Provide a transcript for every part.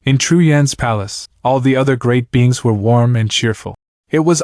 In Tru Yan's palace, all the other great beings were warm and cheerful. It was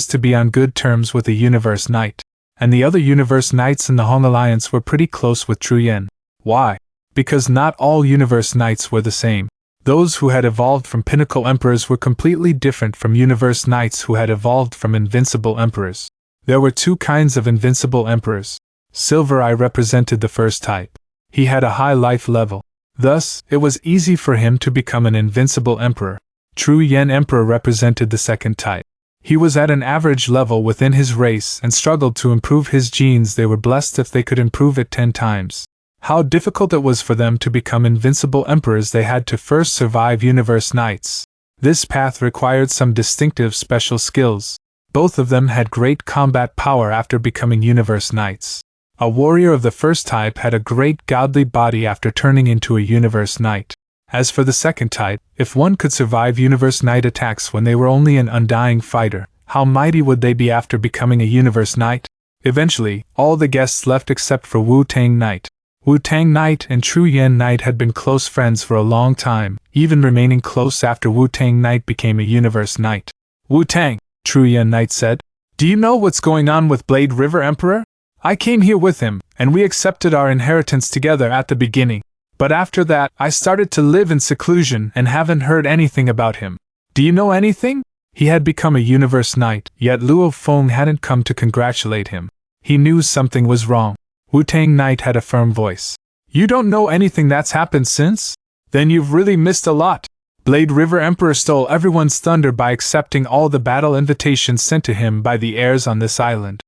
to be on good terms with the Universe Knight, and the other Universe Knights in the Hong Alliance were pretty close with Tru Yan. Why? Because not all Universe Knights were the same. Those who had evolved from Pinnacle Emperors were completely different from Universe Knights who had evolved from Invincible Emperors. There were two kinds of Invincible Emperors. Silver Eye represented the first type. He had a high life level. Thus, it was easy for him to become an Invincible Emperor. Tru Yan Emperor represented the second type. He was at an average level within his race and struggled to improve his genes. They were blessed if they could improve it 10 times. How difficult it was for them to become Invincible Emperors. They had to first survive Universe Knights. This path required some distinctive special skills. Both of them had great combat power after becoming Universe Knights. A warrior of the first type had a great godly body after turning into a Universe Knight. As for the second type, if one could survive Universe Knight attacks when they were only an undying fighter, how mighty would they be after becoming a Universe Knight? Eventually, all the guests left except for Wu Tang Knight. Wu Tang Knight and Tru Yan Knight had been close friends for a long time, even remaining close after Wu Tang Knight became a Universe Knight. Wu Tang, Tru Yan Knight said, "Do you know what's going on with Blade River Emperor? I came here with him, and we accepted our inheritance together at the beginning. But after that, I started to live in seclusion and haven't heard anything about him. Do you know anything?" He had become a Universe Knight, yet Luofong hadn't come to congratulate him. He knew something was wrong. Wu Tang Knight had a firm voice. "You don't know anything that's happened since? Then you've really missed a lot. Blade River Emperor stole everyone's thunder by accepting all the battle invitations sent to him by the heirs on this island."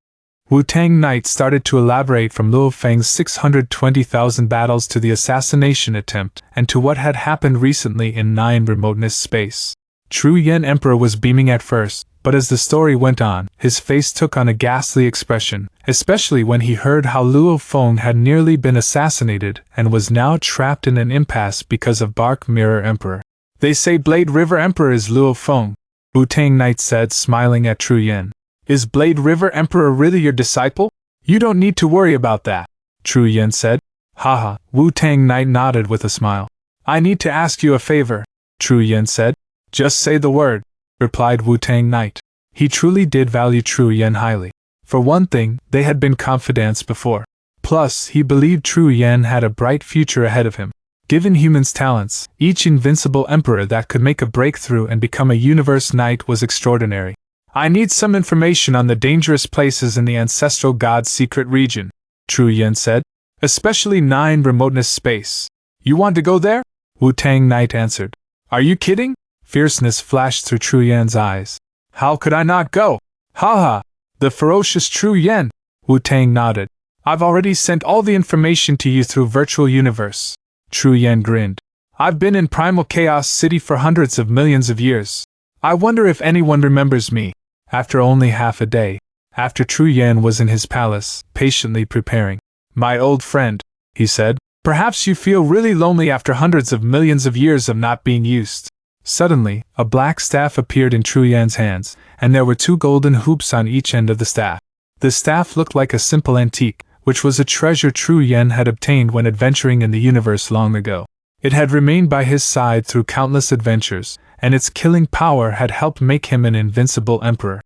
Wu Tang Knight started to elaborate from Luofeng's 620,000 battles to the assassination attempt and to what had happened recently in Nine Remoteness space. Tru Yan Emperor was beaming at first, but as the story went on, his face took on a ghastly expression, especially when he heard how Luofong had nearly been assassinated and was now trapped in an impasse because of Bark Mirror Emperor. "They say Blade River Emperor is Luofong," Wu Tang Knight said, smiling at Tru Yan. "Is Blade River Emperor really your disciple? You don't need to worry about that," Tru Yan said. "Haha," Wu Tang Knight nodded with a smile. "I need to ask you a favor," Tru Yan said. "Just say the word," replied Wu Tang Knight. He truly did value Tru Yan highly. For one thing, they had been confidants before. Plus, he believed Tru Yan had a bright future ahead of him. Given humans' talents, each Invincible Emperor that could make a breakthrough and become a Universe Knight was extraordinary. "I need some information on the dangerous places in the Ancestral God's secret region," Tru Yan said. "Especially Nine Remoteness space. You want to go there?" Wu Tang Knight answered. "Are you kidding?" Fierceness flashed through Tru Yan's eyes. "How could I not go? Haha, the ferocious Tru Yan," Wu Tang nodded. "I've already sent all the information to you through Virtual Universe." Tru Yan grinned. "I've been in Primal Chaos City for hundreds of millions of years. I wonder if anyone remembers me." After only half a day, after Tru Yan was in his palace, patiently preparing. "My old friend," he said, "perhaps you feel really lonely after hundreds of millions of years of not being used." Suddenly, a black staff appeared in Tru Yan's hands, and there were 2 golden hoops on each end of the staff. The staff looked like a simple antique, which was a treasure Tru Yan had obtained when adventuring in the universe long ago. It had remained by his side through countless adventures, and its killing power had helped make him an invincible emperor.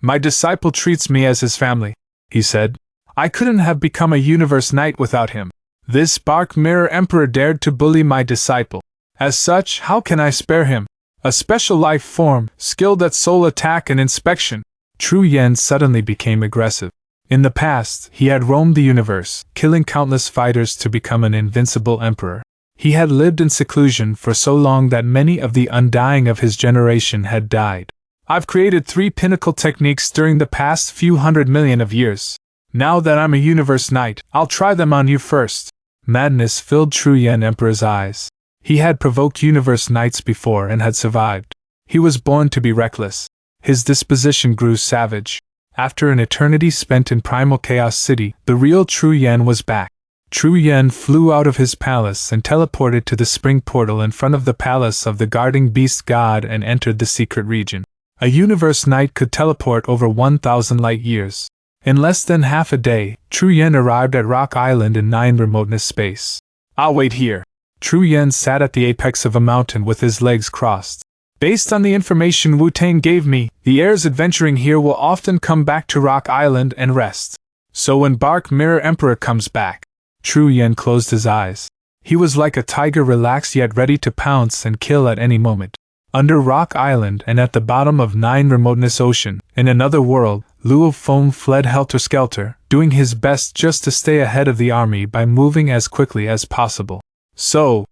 "My disciple treats me as his family," he said. "I couldn't have become a Universe Knight without him. This Bark Mirror Emperor dared to bully my disciple. As such, how can I spare him? A special life form, skilled at soul attack and inspection." Tru Yan suddenly became aggressive. In the past, he had roamed the universe, killing countless fighters to become an invincible emperor. He had lived in seclusion for so long that many of the undying of his generation had died. "I've created 3 pinnacle techniques during the past few 100 million of years. Now that I'm a Universe Knight, I'll try them on you first." Madness filled Tru Yan Emperor's eyes. He had provoked Universe Knights before and had survived. He was born to be reckless. His disposition grew savage. After an eternity spent in Primal Chaos City, the real Tru Yan was back. Tru Yan flew out of his palace and teleported to the spring portal in front of the palace of the guarding beast god and entered the secret region. A Universe Knight could teleport over 1,000 light years. In less than half a day, Tru Yan arrived at Rock Island in Nine Remoteness space. "I'll wait here," Tru Yen sat at the apex of a mountain with his legs crossed. Based on the information Wu Tang gave me, the heirs adventuring here will often come back to Rock Island and rest. So when Bark Mirror Emperor comes back, Tru Yen closed his eyes. He was like a tiger, relaxed yet ready to pounce and kill at any moment. Under Rock Island and at the bottom of Nine Remoteness Ocean, in another world, Luofong fled helter-skelter, doing his best just to stay ahead of the army by moving as quickly as possible. So,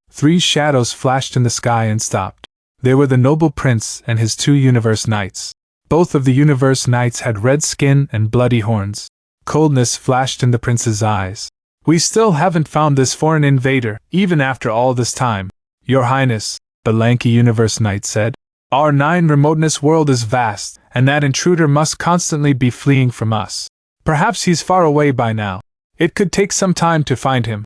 3 shadows flashed in the sky and stopped. They were the noble prince and his 2 universe knights. Both of the universe knights had red skin and bloody horns. Coldness flashed in the prince's eyes. We still haven't found this foreign invader, even after all this time. Your Highness, the lanky universe knight said. Our Nine Remoteness world is vast, and that intruder must constantly be fleeing from us. Perhaps he's far away by now. It could take some time to find him.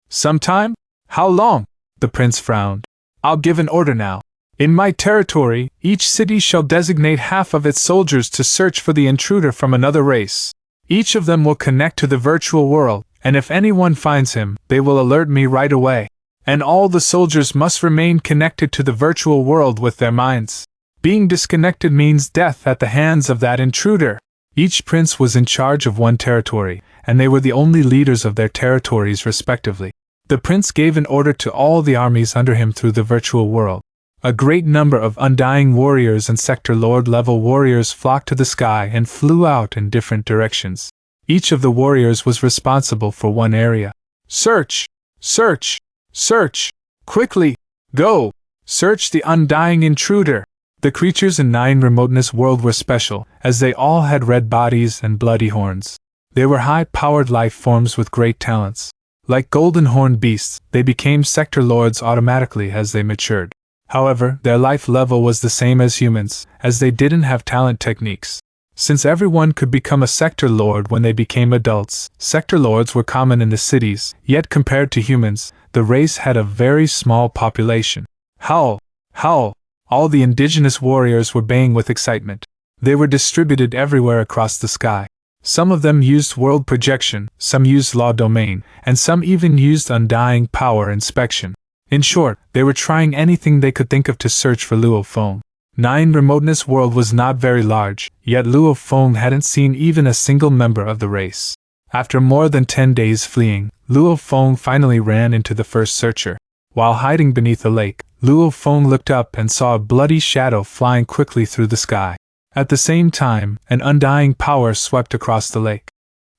Some time? How long? The prince frowned. I'll give an order now. In my territory, each city shall designate half of its soldiers to search for the intruder from another race. Each of them will connect to the virtual world, and if anyone finds him, they will alert me right away. And all the soldiers must remain connected to the virtual world with their minds. Being disconnected means death at the hands of that intruder. Each prince was in charge of one territory, and they were the only leaders of their territories respectively. The prince gave an order to all the armies under him through the virtual world. A great number of Undying warriors and Sector Lord level warriors flocked to the sky and flew out in different directions. Each of the warriors was responsible for one area. Search! Search! Search! Quickly! Go! Search the Undying intruder! The creatures in Nine Remoteness world were special, as they all had red bodies and bloody horns. They were high-powered life forms with great talents. Like golden horned beasts, they became sector lords automatically as they matured. However, their life level was the same as humans, as they didn't have talent techniques. Since everyone could become a sector lord when they became adults, sector lords were common in the cities, yet compared to humans, the race had a very small population. Howl! Howl! All the indigenous warriors were baying with excitement. They were distributed everywhere across the sky. Some of them used world projection, some used law domain, and some even used undying power inspection. In short, they were trying anything they could think of to search for Luofong. Nine Remoteness world was not very large, yet Luofong hadn't seen even a single member of the race. After more than 10 days fleeing, Luofong finally ran into the first searcher. While hiding beneath a lake, Luofong looked up and saw a bloody shadow flying quickly through the sky. At the same time, an undying power swept across the lake.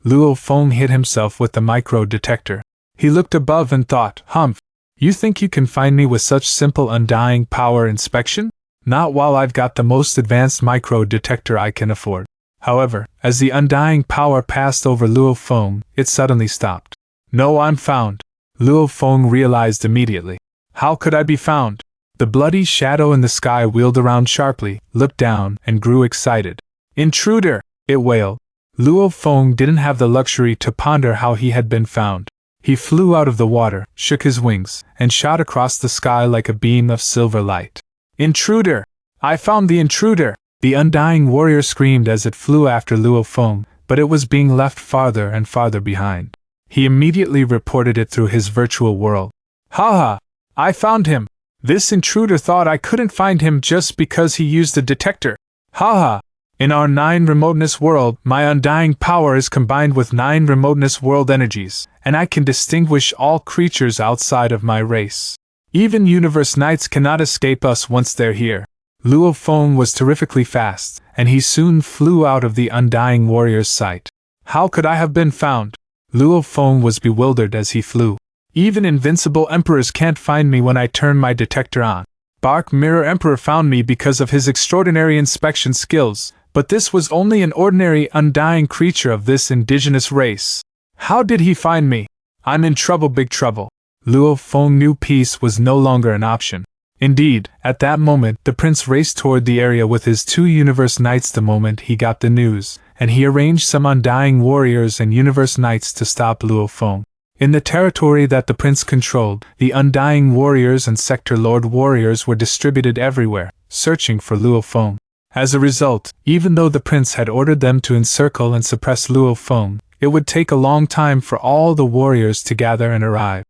Luofong hit himself with the micro-detector. He looked above and thought, "Humph, you think you can find me with such simple undying power inspection? Not while I've got the most advanced micro-detector I can afford." However, as the undying power passed over Luofong, it suddenly stopped. "No, I'm found," Luofong realized immediately. "How could I be found?" The bloody shadow in the sky wheeled around sharply, looked down, and grew excited. "Intruder!" it wailed. Luofong didn't have the luxury to ponder how he had been found. He flew out of the water, shook his wings, and shot across the sky like a beam of silver light. "Intruder! I found the intruder!" The undying warrior screamed as it flew after Luofong, but it was being left farther and farther behind. He immediately reported it through his virtual world. "Haha! I found him! This intruder thought I couldn't find him just because he used a detector. Haha! In our Nine Remoteness world, my undying power is combined with Nine Remoteness world energies, and I can distinguish all creatures outside of my race. Even universe knights cannot escape us once they're here." Luofong was terrifically fast, and he soon flew out of the undying warrior's sight. How could I have been found? Luofong was bewildered as he flew. Even invincible emperors can't find me when I turn my detector on. Bark Mirror Emperor found me because of his extraordinary inspection skills, but this was only an ordinary undying creature of this indigenous race. How did he find me? I'm in trouble, big trouble. Luofong knew peace was no longer an option. Indeed, at that moment the prince raced toward the area with his 2 universe knights the moment he got the news, and he arranged some undying warriors and universe knights to stop Luofong. In the territory that the prince controlled, the Undying warriors and Sector Lord warriors were distributed everywhere, searching for Luofong. As a result, even though the prince had ordered them to encircle and suppress Luofong, it would take a long time for all the warriors to gather and arrive.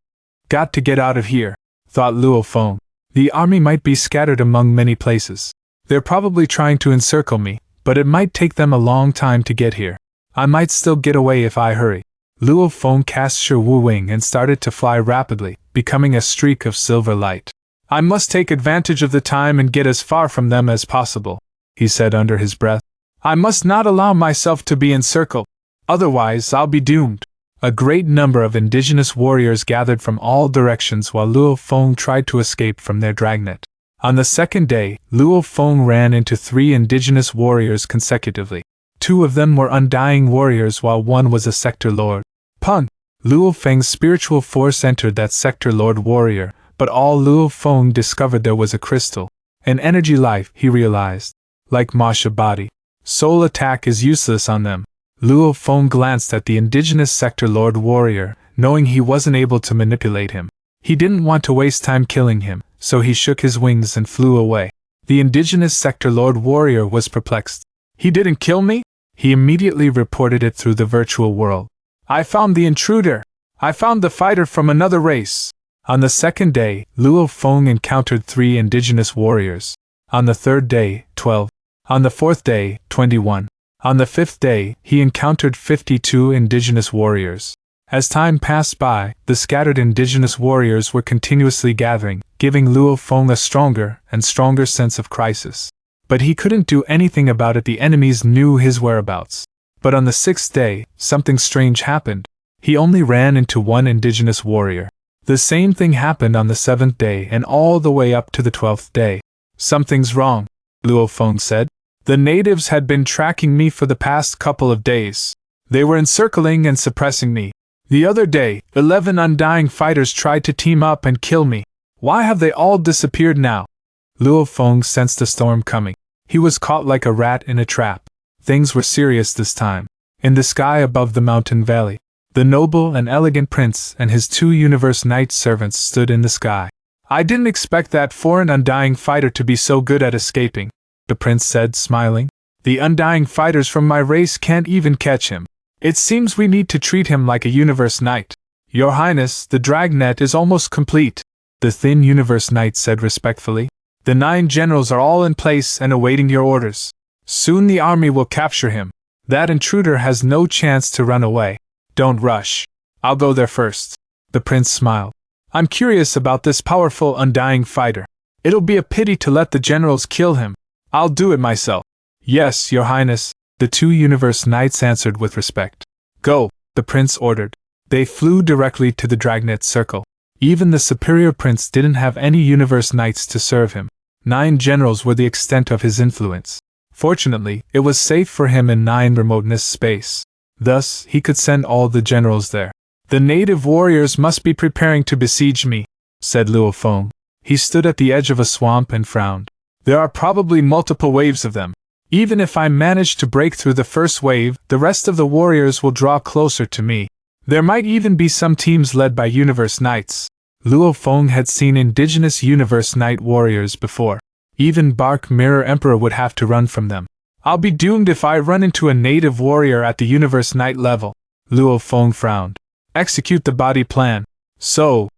Got to get out of here, thought Luofong. The army might be scattered among many places. They're probably trying to encircle me, but it might take them a long time to get here. I might still get away if I hurry. Luofong cast Shi Wu Wing and started to fly rapidly, becoming a streak of silver light. I must take advantage of the time and get as far from them as possible, he said under his breath. I must not allow myself to be encircled, otherwise I'll be doomed. A great number of indigenous warriors gathered from all directions while Luofong tried to escape from their dragnet. On the second day, Luofong ran into 3 indigenous warriors consecutively. 2 of them were undying warriors while one was a sector lord. Pun! Luofeng's spiritual force entered that sector lord warrior, but all Luofong discovered there was a crystal. An energy life, he realized. Like Masha body. Soul attack is useless on them. Luofong glanced at the indigenous sector lord warrior, knowing he wasn't able to manipulate him. He didn't want to waste time killing him, so he shook his wings and flew away. The indigenous sector lord warrior was perplexed. He didn't kill me? He immediately reported it through the virtual world. I found the intruder! I found the fighter from another race! On the second day, Luofong encountered 3 indigenous warriors. On the third day, 12. On the fourth day, 21. On the 5th day, he encountered 52 indigenous warriors. As time passed by, the scattered indigenous warriors were continuously gathering, giving Luofong a stronger and stronger sense of crisis. But he couldn't do anything about it. The enemies knew his whereabouts. But on the 6th day, something strange happened. He only ran into 1 indigenous warrior. The same thing happened on the 7th day and all the way up to the 12th day. Something's wrong, Luofong said. The natives had been tracking me for the past couple of days. They were encircling and suppressing me. The other day, 11 undying fighters tried to team up and kill me. Why have they all disappeared now? Luofong sensed a storm coming. He was caught like a rat in a trap. Things were serious this time. In the sky above the mountain valley, the noble and elegant prince and his 2 universe knight servants stood in the sky. I didn't expect that foreign undying fighter to be so good at escaping, the prince said, smiling. The undying fighters from my race can't even catch him. It seems we need to treat him like a universe knight. Your Highness, the dragnet is almost complete, the thin universe knight said respectfully. The 9 generals are all in place and awaiting your orders. Soon the army will capture him. That intruder has no chance to run away. Don't rush. I'll go there first. The prince smiled. I'm curious about this powerful undying fighter. It'll be a pity to let the generals kill him. I'll do it myself. Yes, Your Highness, the 2 universe knights answered with respect. Go, the prince ordered. They flew directly to the dragnet circle. Even the superior prince didn't have any universe knights to serve him. 9 generals were the extent of his influence. Fortunately, it was safe for him in Nine Remoteness space. Thus, he could send all the generals there. The native warriors must be preparing to besiege me, said Luofong. He stood at the edge of a swamp and frowned. There are probably multiple waves of them. Even if I manage to break through the first wave, the rest of the warriors will draw closer to me. There might even be some teams led by universe knights. Luofong had seen indigenous universe knight warriors before. Even Bark Mirror Emperor would have to run from them. I'll be doomed if I run into a native warrior at the universe knight level. Luofong frowned. Execute the body plan. So.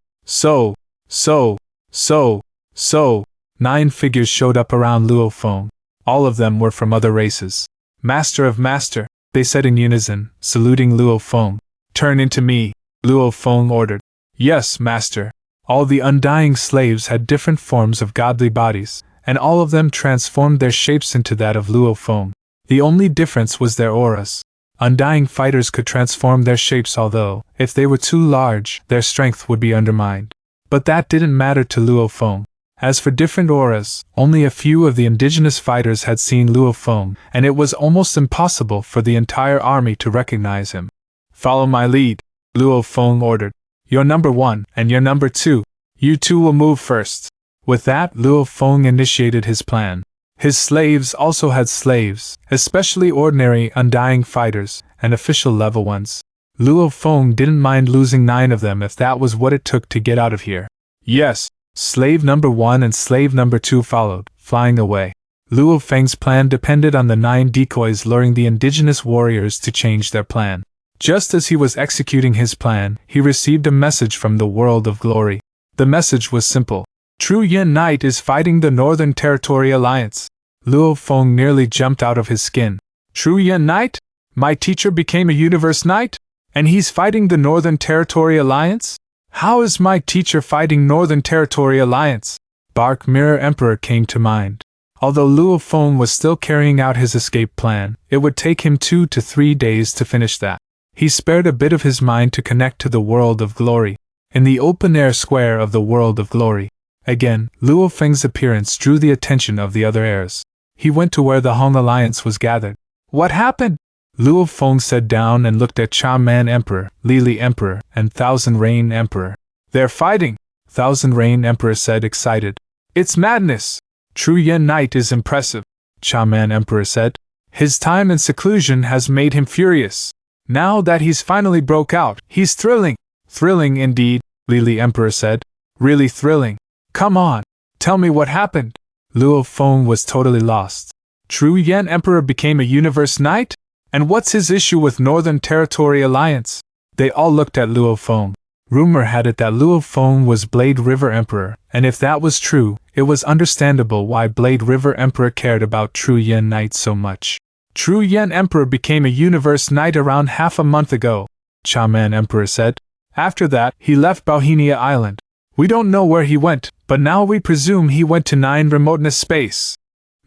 9 figures showed up around Luofong. All of them were from other races. Master of Master, they said in unison, saluting Luofong. Turn into me, Luofong ordered. Yes, Master. All the undying slaves had different forms of godly bodies, and all of them transformed their shapes into that of Luofong. The only difference was their auras. Undying fighters could transform their shapes, although, if they were too large, their strength would be undermined. But that didn't matter to Luofong. As for different auras, only a few of the indigenous fighters had seen Luofong, and it was almost impossible for the entire army to recognize him. Follow my lead, Luofong ordered. You're number 1, and you're number 2. You 2 will move first. With that, Luofong initiated his plan. His slaves also had slaves, especially ordinary undying fighters, and official level ones. Luofong didn't mind losing 9 of them if that was what it took to get out of here. Yes, slave number 1 and slave number 2 followed, flying away. Luofeng's plan depended on the 9 decoys luring the indigenous warriors to change their plan. Just as he was executing his plan, he received a message from the world of glory. The message was simple. True Yin Knight is fighting the Northern Territory Alliance. Luofong nearly jumped out of his skin. True Yin Knight? My teacher became a Universe Knight? And he's fighting the Northern Territory Alliance? How is my teacher fighting Northern Territory Alliance? Bark Mirror Emperor came to mind. Although Luofong was still carrying out his escape plan, it would take him 2 to 3 days to finish that. He spared a bit of his mind to connect to the world of glory. In the open-air square of the world of glory. Again, Luofeng's appearance drew the attention of the other heirs. He went to where the Hong Alliance was gathered. What happened? Luofong sat down and looked at Cha-Man Emperor, Lili Emperor, and Thousand Rain Emperor. They're fighting, Thousand Rain Emperor said, excited. It's madness. True Yin Knight is impressive, Cha-Man Emperor said. His time in seclusion has made him furious. Now that he's finally broke out, he's thrilling. Thrilling indeed, Lili Emperor said. Really thrilling. Come on, tell me what happened. Luofong was totally lost. True Yin Emperor became a Universe Knight? And what's his issue with Northern Territory Alliance? They all looked at Luofong. Rumor had it that Luofong was Blade River Emperor, and if that was true, it was understandable why Blade River Emperor cared about True Yin Knight so much. True Yin Emperor became a Universe Knight around half a month ago, Cha-Man Emperor said. After that, he left Bohemia Island. We don't know where he went, but now we presume he went to Nine Remoteness Space.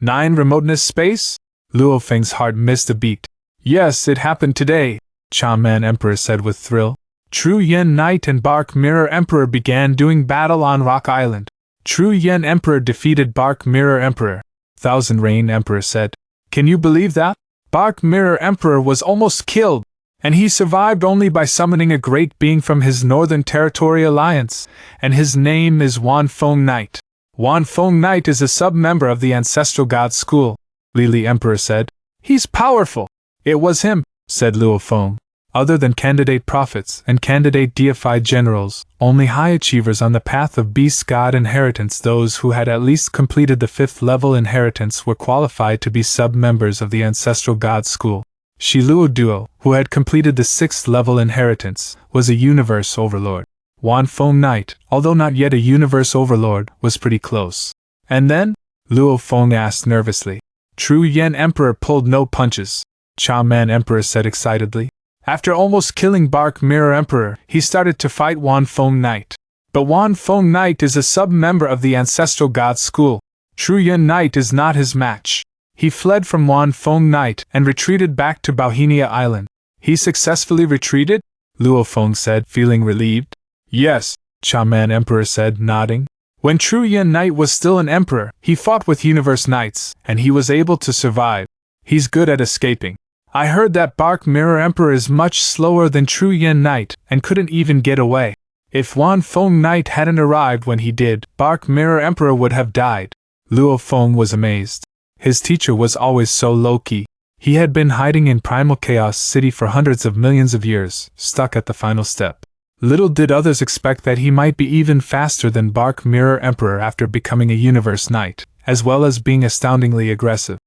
Nine Remoteness Space? Luofeng's heart missed a beat. Yes, it happened today, Cha-Man Emperor said with thrill. True Yin Knight and Bark Mirror Emperor began doing battle on Rock Island. True Yin Emperor defeated Bark Mirror Emperor, Thousand Rain Emperor said. Can you believe that? Bark Mirror Emperor was almost killed, and he survived only by summoning a great being from his Northern Territory Alliance, and his name is Wuofong Knight. Wuofong Knight is a sub-member of the Ancestral God School, Lili Emperor said. He's powerful. It was him, said Luofong. Other than candidate prophets and candidate deified generals, only high achievers on the path of Beast God inheritance, those who had at least completed the 5th level inheritance, were qualified to be sub-members of the Ancestral God School. Shiluo Duo, who had completed the 6th level inheritance, was a universe overlord. Wuofong Knight, although not yet a universe overlord, was pretty close. And then? Luofong asked nervously. True Yin Emperor pulled no punches, Cha-Man Emperor said excitedly. After almost killing Bark Mirror Emperor, he started to fight Wuofong Knight. But Wuofong Knight is a sub-member of the Ancestral God School. True Yin Knight is not his match. He fled from Wuofong Knight and retreated back to Bohemia Island. He successfully retreated? Luofong said, feeling relieved. Yes, Cha-Man Emperor said, nodding. When True Yin Knight was still an emperor, he fought with Universe Knights, and he was able to survive. He's good at escaping. I heard that Bark Mirror Emperor is much slower than True Yin Knight, and couldn't even get away. If Wuofong Knight hadn't arrived when he did, Bark Mirror Emperor would have died. Luofong was amazed. His teacher was always so low-key. He had been hiding in Primal Chaos City for hundreds of millions of years, stuck at the final step. Little did others expect that he might be even faster than Bark Mirror Emperor after becoming a Universe Knight, as well as being astoundingly aggressive.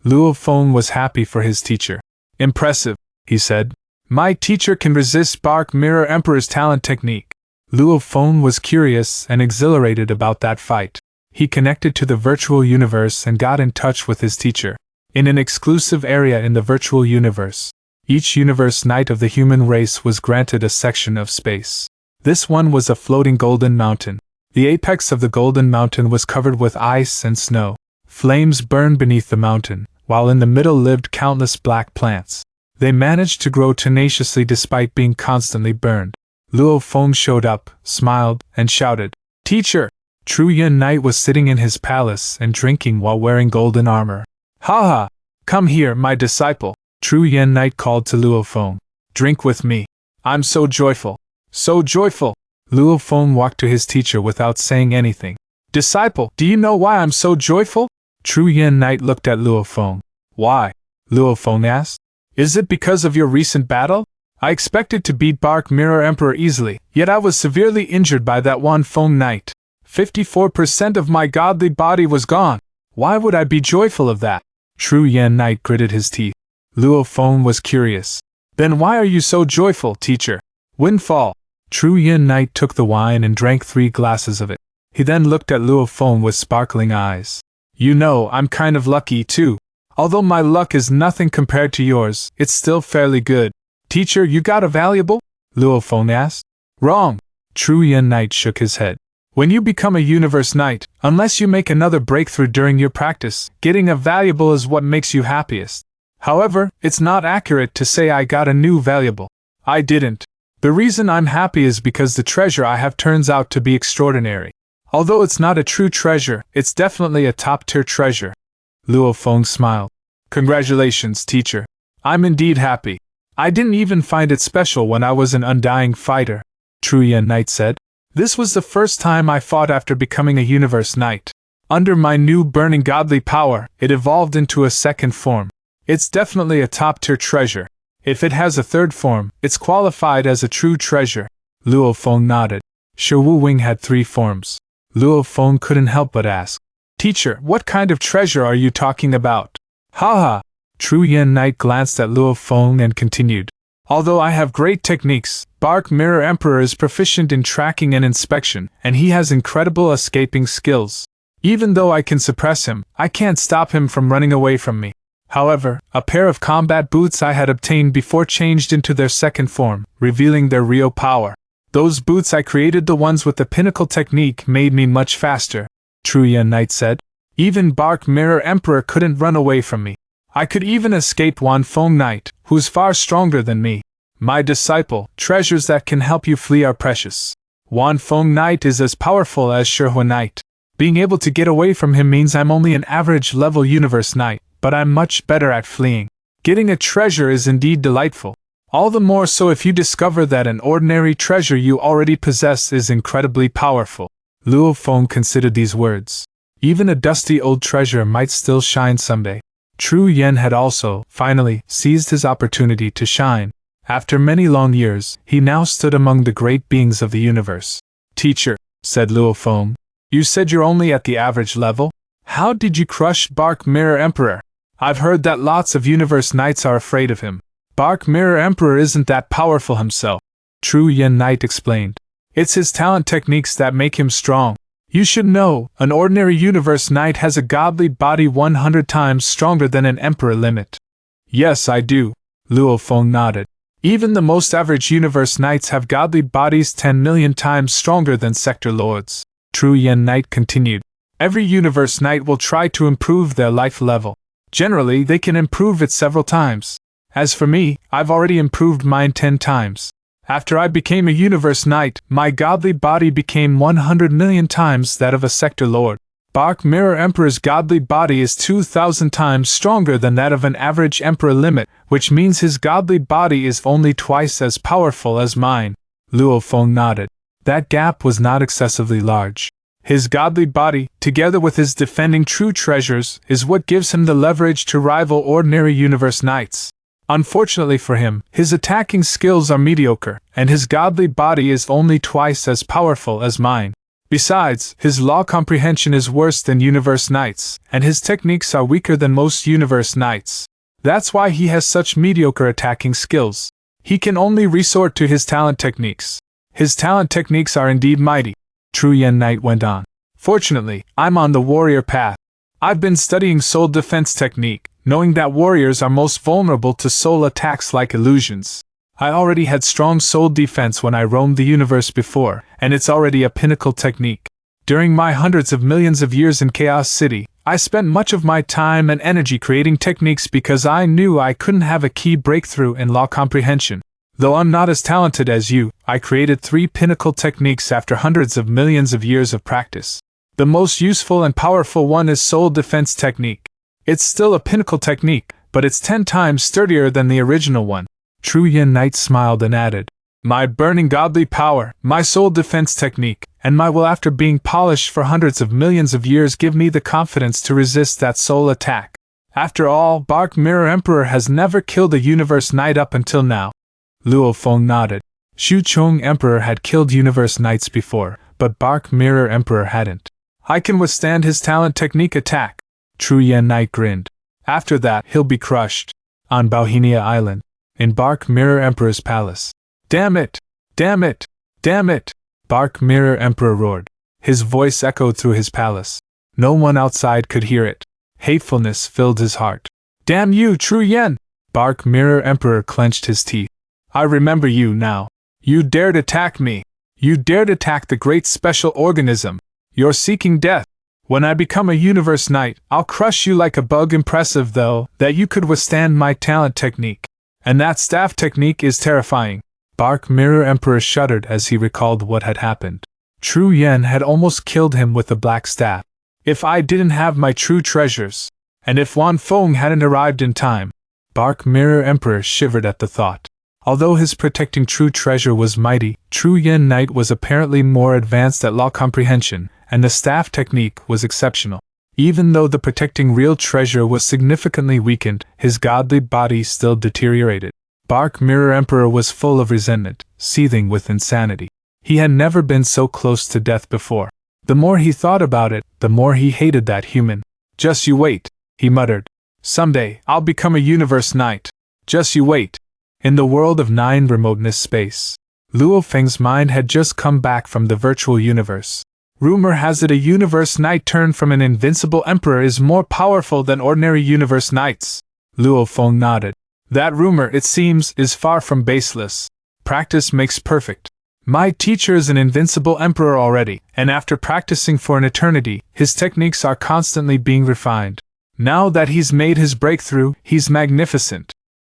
Luofong was happy for his teacher. Impressive, he said. My teacher can resist Bark Mirror Emperor's talent technique. Luofong was curious and exhilarated about that fight. He connected to the virtual universe and got in touch with his teacher. In an exclusive area in the virtual universe, each Universe Knight of the human race was granted a section of space. This one was a floating golden mountain. The apex of the golden mountain was covered with ice and snow. Flames burned beneath the mountain, while in the middle lived countless black plants. They managed to grow tenaciously despite being constantly burned. Luofong showed up, smiled, and shouted, Teacher! True Yin Knight was sitting in his palace and drinking while wearing golden armor. Ha! Come here, my disciple, True Yin Knight called to Luofong. Drink with me. I'm so joyful. So joyful! Luofong walked to his teacher without saying anything. Disciple, do you know why I'm so joyful? True Yin Knight looked at Luofong. Why? Luofong asked. Is it because of your recent battle? I expected to beat Bark Mirror Emperor easily, yet I was severely injured by that Wuofong Knight. 54% of my godly body was gone. Why would I be joyful of that? True Yin Knight gritted his teeth. Luofong was curious. Then why are you so joyful, teacher? Windfall. True Yin Knight took the wine and drank 3 glasses of it. He then looked at Luofong with sparkling eyes. You know, I'm kind of lucky too. Although my luck is nothing compared to yours, it's still fairly good. Teacher, you got a valuable? Luofong asked. Wrong. True Yin Knight shook his head. When you become a Universe Knight, unless you make another breakthrough during your practice, getting a valuable is what makes you happiest. However, it's not accurate to say I got a new valuable. I didn't. The reason I'm happy is because the treasure I have turns out to be extraordinary. Although it's not a true treasure, it's definitely a top-tier treasure. Luofong smiled. Congratulations, teacher. I'm indeed happy. I didn't even find it special when I was an undying fighter, True Yin Knight said. This was the first time I fought after becoming a Universe Knight. Under my new burning godly power, it evolved into a second form. It's definitely a top-tier treasure. If it has a third form, it's qualified as a true treasure. Luofong nodded. Shi Wu Wing had 3 forms. Luofong couldn't help but ask, Teacher, what kind of treasure are you talking about? Haha. True Yin Knight glanced at Luofong and continued. Although I have great techniques, Bark Mirror Emperor is proficient in tracking and inspection, and he has incredible escaping skills. Even though I can suppress him, I can't stop him from running away from me. However, a pair of combat boots I had obtained before changed into their second form, revealing their real power. Those boots I created, the ones with the pinnacle technique, made me much faster, True Yin Knight said. Even Bark Mirror Emperor couldn't run away from me. I could even escape Wuofong Knight, who's far stronger than me. My disciple, treasures that can help you flee are precious. Wuofong Knight is as powerful as Shi Wu Knight. Being able to get away from him means I'm only an average level Universe Knight, but I'm much better at fleeing. Getting a treasure is indeed delightful. All the more so if you discover that an ordinary treasure you already possess is incredibly powerful. Luofong considered these words. Even a dusty old treasure might still shine someday. True Yen had also, finally, seized his opportunity to shine. After many long years, he now stood among the great beings of the universe. Teacher, said Luofong, you said you're only at the average level? How did you crush Bark Mirror Emperor? I've heard that lots of Universe Knights are afraid of him. Bark Mirror Emperor isn't that powerful himself, True Yen Knight explained. It's his talent techniques that make him strong. You should know, an ordinary Universe Knight has a godly body 100 times stronger than an Emperor limit. Yes, I do, Luofong nodded. Even the most average Universe Knights have godly bodies 10 million times stronger than Sector Lords, True Yen Knight continued. Every Universe Knight will try to improve their life level. Generally, they can improve it several times. As for me, I've already improved mine 10 times. After I became a Universe Knight, my godly body became 100 million times that of a Sector Lord. Bark Mirror Emperor's godly body is 2,000 times stronger than that of an average Emperor limit, which means his godly body is only twice as powerful as mine. Luofong nodded. That gap was not excessively large. His godly body, together with his defending true treasures, is what gives him the leverage to rival ordinary Universe Knights. Unfortunately for him, his attacking skills are mediocre, and his godly body is only twice as powerful as mine. Besides, his law comprehension is worse than Universe Knights, and his techniques are weaker than most Universe Knights. That's why he has such mediocre attacking skills. He can only resort to his talent techniques. His talent techniques are indeed mighty, True Yen Knight went on. Fortunately, I'm on the warrior path. I've been studying soul defense technique, knowing that warriors are most vulnerable to soul attacks like illusions. I already had strong soul defense when I roamed the universe before, and it's already a pinnacle technique. During my hundreds of millions of years in Chaos City, I spent much of my time and energy creating techniques because I knew I couldn't have a key breakthrough in law comprehension. Though I'm not as talented as you, I created 3 pinnacle techniques after hundreds of millions of years of practice. The most useful and powerful one is soul defense technique. It's still a pinnacle technique, but it's 10 times sturdier than the original one. True Yen Knight smiled and added, my burning godly power, my soul defense technique, and my will after being polished for hundreds of millions of years give me the confidence to resist that soul attack. After all, Bark Mirror Emperor has never killed a Universe Knight up until now. Luofong nodded. Shu Chong Emperor had killed Universe Knights before, but Bark Mirror Emperor hadn't. I can withstand his talent technique attack. True Yen Knight grinned. After that, he'll be crushed. On Bauhinia Island, in Bark Mirror Emperor's palace. Damn it! Damn it! Damn it! Bark Mirror Emperor roared. His voice echoed through his palace. No one outside could hear it. Hatefulness filled his heart. Damn you, True Yen! Bark Mirror Emperor clenched his teeth. I remember you now. You dared attack me. You dared attack the great special organism. You're seeking death. When I become a universe knight, I'll crush you like a bug. Impressive, though, that you could withstand my talent technique. And that staff technique is terrifying. Bark Mirror Emperor shuddered as he recalled what had happened. True Yen had almost killed him with the black staff. If I didn't have my true treasures, and if Feng hadn't arrived in time. Bark Mirror Emperor shivered at the thought. Although his protecting true treasure was mighty, True Yen Knight was apparently more advanced at law comprehension, and the staff technique was exceptional. Even though the protecting real treasure was significantly weakened, his godly body still deteriorated. Bark Mirror Emperor was full of resentment, seething with insanity. He had never been so close to death before. The more he thought about it, the more he hated that human. Just you wait, he muttered. Someday, I'll become a universe knight. Just you wait. In the world of Nine Remoteness space, Luofeng's mind had just come back from the virtual universe. Rumor has it a universe knight turned from an invincible emperor is more powerful than ordinary universe knights. Luofong nodded. That rumor, it seems, is far from baseless. Practice makes perfect. My teacher is an invincible emperor already, and after practicing for an eternity, his techniques are constantly being refined. Now that he's made his breakthrough, he's magnificent.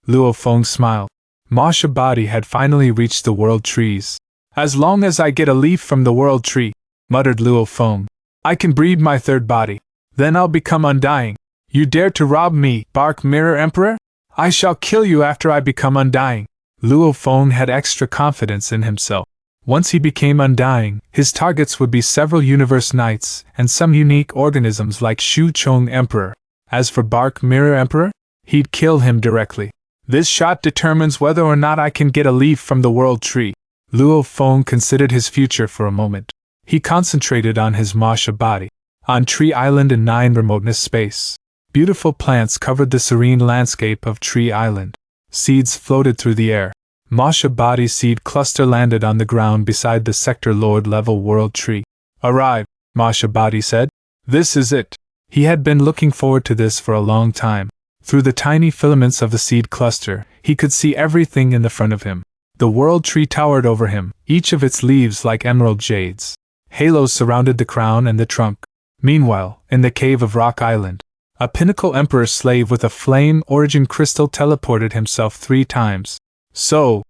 Luofong smiled. Masha body had finally reached the world trees. As long as I get a leaf from the world tree, muttered Luofong, I can breed my third body. Then I'll become undying. You dare to rob me, Bark Mirror Emperor? I shall kill you after I become undying. Luofong had extra confidence in himself. Once he became undying, his targets would be several universe knights and some unique organisms like Shu Chong Emperor. As for Bark Mirror Emperor, he'd kill him directly. This shot determines whether or not I can get a leaf from the world tree. Luofong considered his future for a moment. He concentrated on his Masha body. On Tree Island in Nine Remoteness space, beautiful plants covered the serene landscape of Tree Island. Seeds floated through the air. Masha body seed cluster landed on the ground beside the Sector Lord level world tree. Arrive, Masha body said. This is it. He had been looking forward to this for a long time. Through the tiny filaments of the seed cluster, he could see everything in the front of him. The world tree towered over him, each of its leaves like emerald jades. Halos surrounded the crown and the trunk. Meanwhile, in the cave of Rock Island, a pinnacle emperor slave with a flame origin crystal teleported himself 3 times. So,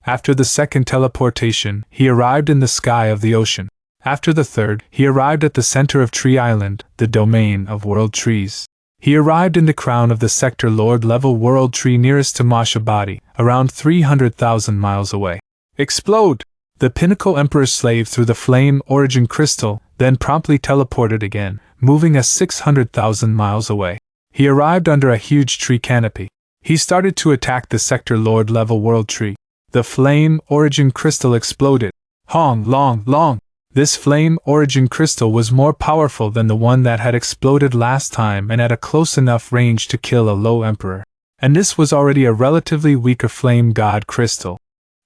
after the second teleportation, he arrived in the sky of the ocean. After the third, he arrived at the center of Tree Island, the domain of world trees. He arrived in the crown of the Sector Lord level world tree nearest to Masha body, around 300,000 miles away. Explode! The pinnacle emperor's slave threw the flame origin crystal, then promptly teleported again, moving us 600,000 miles away. He arrived under a huge tree canopy. He started to attack the Sector Lord level world tree. The flame origin crystal exploded. Long. This flame origin crystal was more powerful than the one that had exploded last time and at a close enough range to kill a low emperor. And this was already a relatively weaker flame god crystal.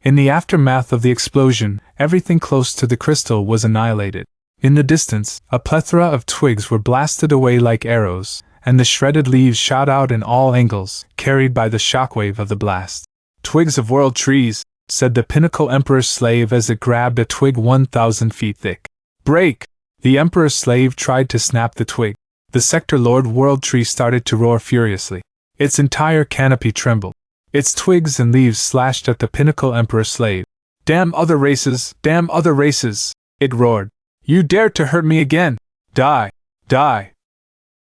In the aftermath of the explosion, everything close to the crystal was annihilated. In the distance, a plethora of twigs were blasted away like arrows, and the shredded leaves shot out in all angles, carried by the shockwave of the blast. Twigs of world trees, said the pinnacle emperor's slave as it grabbed a twig 1,000 feet thick. Break! The emperor's slave tried to snap the twig. The Sector Lord world tree started to roar furiously. Its entire canopy trembled. Its twigs and leaves slashed at the pinnacle emperor's slave. Damn other races! Damn other races! It roared. You dared to hurt me again! Die! Die!